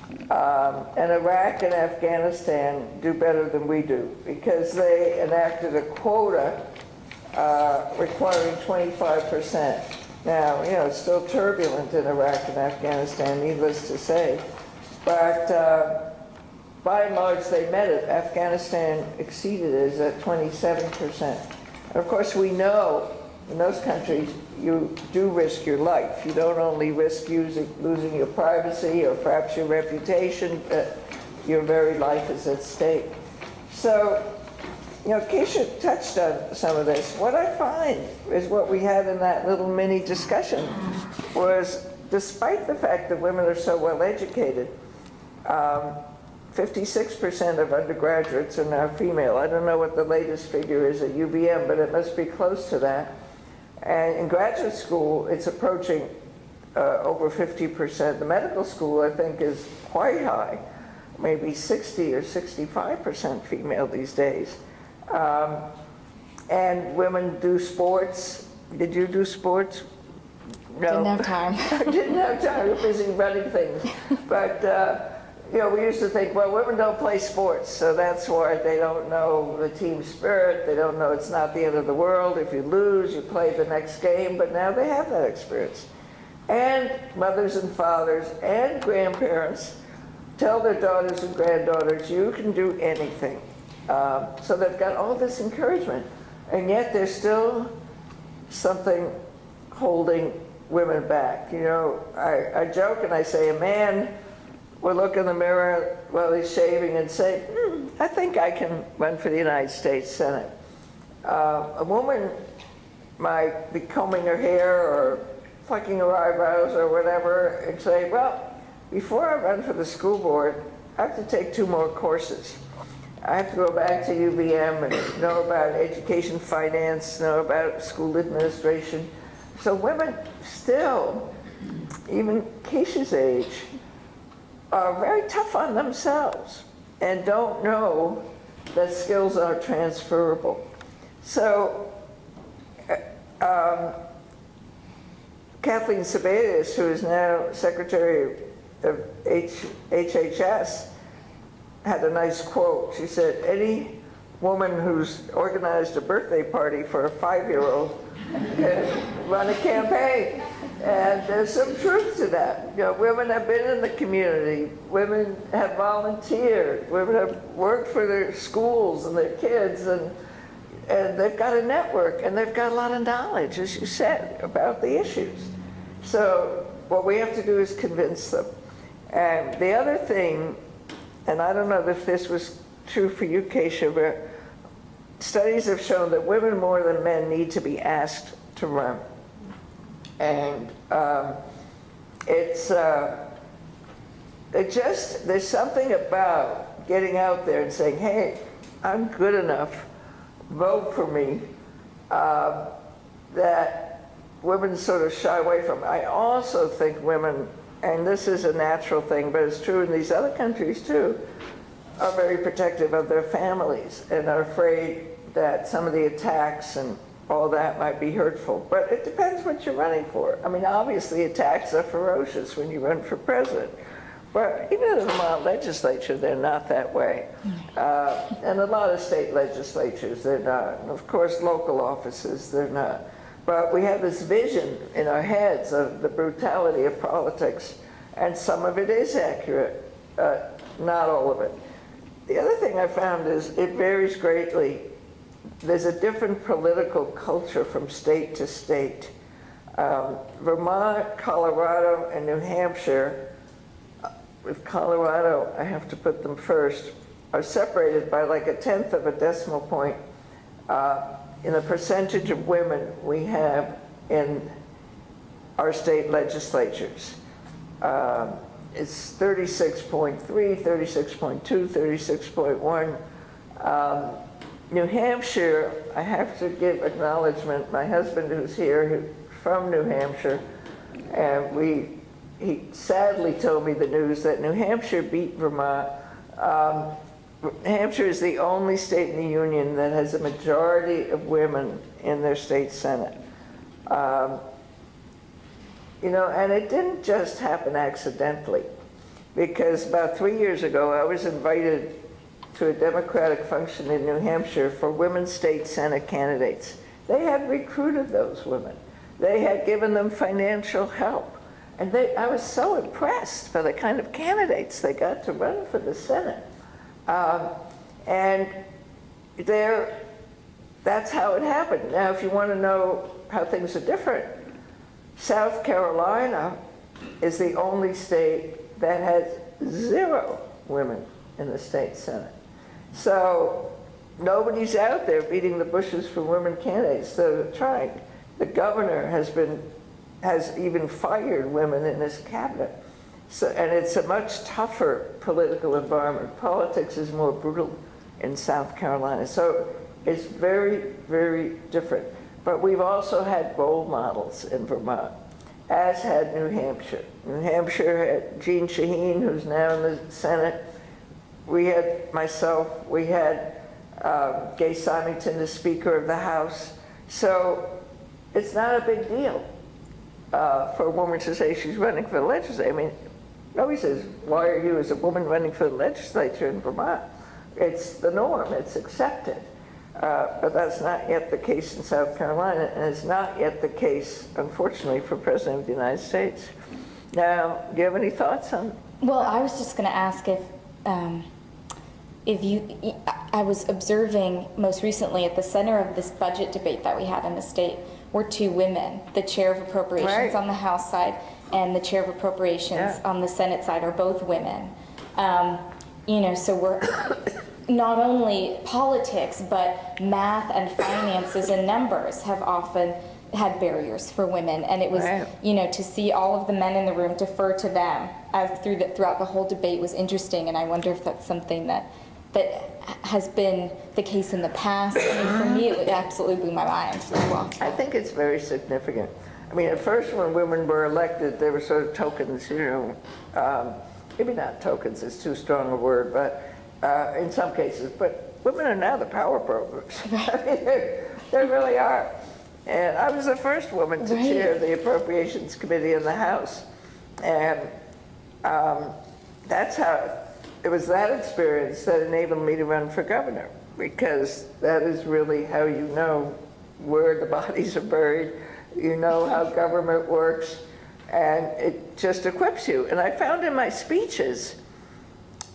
And Iraq and Afghanistan do better than we do because they enacted a quota requiring 25%. Now, you know, it's still turbulent in Iraq and Afghanistan, needless to say, but by and large they met it. Afghanistan exceeded it at 27%. And of course we know in those countries you do risk your life. You don't only risk losing your privacy or perhaps your reputation, but your very life is at stake. So, you know, Kesha touched on some of this. What I find is what we had in that little mini discussion was, despite the fact that women are so well educated, 56% of undergraduates are now female. I don't know what the latest figure is at UVM, but it must be close to that. And in graduate school, it's approaching over 50%. The medical school, I think, is quite high, maybe 60 or 65% female these days. And women do sports. Did you do sports? No. Didn't have time. Didn't have time. We're busy running things. But you know, we used to think, well, women don't play sports, so that's why they don't know the team spirit. They don't know it's not the end of the world. If you lose, you play the next game. But now they have that experience. And mothers and fathers and grandparents tell their daughters and granddaughters, you can do anything. So they've got all this encouragement. And yet there's still something holding women back. You know, I joke and I say, a man will look in the mirror while he's shaving and say, I think I can run for the United States Senate. A woman might be combing her hair or plucking her eyebrows or whatever and say, well, before I run for the school board, I have to take 2 more courses. I have to go back to UVM and know about education finance, know about school administration. So women still, even Kesha's age, are very tough on themselves and don't know that skills are transferable. So Kathleen Sebelius, who is now Secretary of HHS, had a nice quote. She said, any woman who's organized a birthday party for a 5-year-old can run a campaign. And there's some truth to that. You know, women have been in the community. Women have volunteered. Women have worked for their schools and their kids, and they've got a network, and they've got a lot of knowledge, as you said, about the issues. So what we have to do is convince them. And the other thing, and I don't know if this was true for you, Kesha, but studies have shown that women more than men need to be asked to run. And there's something about getting out there and saying, hey, I'm good enough, vote for me, that women sort of shy away from. I also think women, and this is a natural thing, but it's true in these other countries too, are very protective of their families and are afraid that some of the attacks and all that might be hurtful. But it depends what you're running for. I mean, obviously attacks are ferocious when you run for president. But even in the Vermont legislature, they're not that way. And a lot of state legislatures, they're not. And of course, local offices, they're not. But we have this vision in our heads of the brutality of politics, and some of it is accurate, not all of it. The other thing I found is it varies greatly. There's a different political culture from state to state. Vermont, Colorado, and New Hampshire, with Colorado, I have to put them first, are separated by like 1/10 of a decimal point in the percentage of women we have in our state legislatures. It's 36.3, 36.2, 36.1. New Hampshire, I have to give acknowledgement. My husband, who's here, from New Hampshire, and he sadly told me the news that New Hampshire beat Vermont. New Hampshire is the only state in the union that has a majority of women in their state senate. You know, and it didn't just happen accidentally. because about 3 years ago, I was invited to a Democratic function in New Hampshire for women state Senate candidates. They had recruited those women. They had given them financial help. And I was so impressed by the kind of candidates they got to run for the Senate. And that's how it happened. Now, if you want to know how things are different, South Carolina is the only state that has 0 women in the state Senate. So nobody's out there beating the bushes for women candidates that are trying. The governor has even fired women in his cabinet. So, and it's a much tougher political environment. Politics is more brutal in South Carolina. So it's very, very different. But we've also had role models in Vermont, as had New Hampshire. New Hampshire had Jean Shaheen, who's now in the Senate. We had myself, we had Gay Symington, the Speaker of the House. So it's not a big deal for a woman to say she's running for the legislature. I mean, nobody says, why are you as a woman running for the legislature in Vermont? It's the norm, it's accepted. But that's not yet the case in South Carolina, and it's not yet the case, unfortunately, for President of the United States. Now, do you have any thoughts on? Well, I was just going to ask if I was observing most recently at the center of this budget debate that we had in the state were 2 women. The chair of appropriations Right. on the House side and the chair of appropriations on the Senate side are both women. So we're not only politics, but math and finances and numbers have often had barriers for women. And it was, Right. To see all of the men in the room defer to them throughout the whole debate was interesting. And I wonder if that's something that has been the case in the past. I mean, for me, it absolutely blew my mind as well. I think it's very significant. I mean, at first when women were elected, they were sort of tokens, maybe not tokens, it's too strong a word, but in some cases, but women are now the power brokers. I mean, they really are. And I was the first woman to chair the Appropriations Committee in the House. And that's how, it was that experience that enabled me to run for governor, because that is really how you know where the bodies are buried, you know how government works, and it just equips you. And I found in my speeches,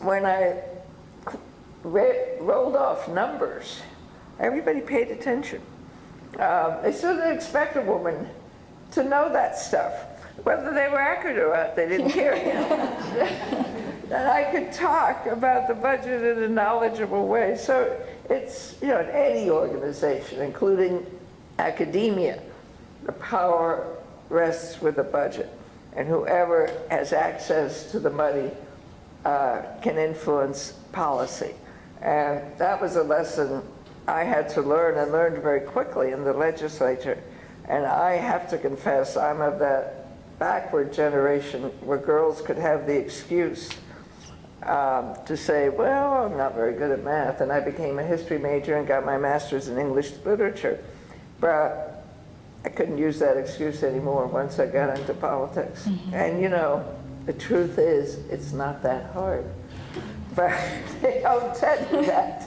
when I rolled off numbers, everybody paid attention. They sort of expect a woman to know that stuff. Whether they were accurate or not, they didn't care. And I could talk about the budget in a knowledgeable way. So it's, in any organization, including academia, the power rests with the budget. And whoever has access to the money can influence policy. And that was a lesson I had to learn, and learned very quickly in the legislature. And I have to confess, I'm of that backward generation where girls could have the excuse to say, well, I'm not very good at math. And I became a history major and got my master's in English literature. But I couldn't use that excuse anymore once I got into politics. Mm-hmm. And the truth is, it's not that hard. But they don't tell you that.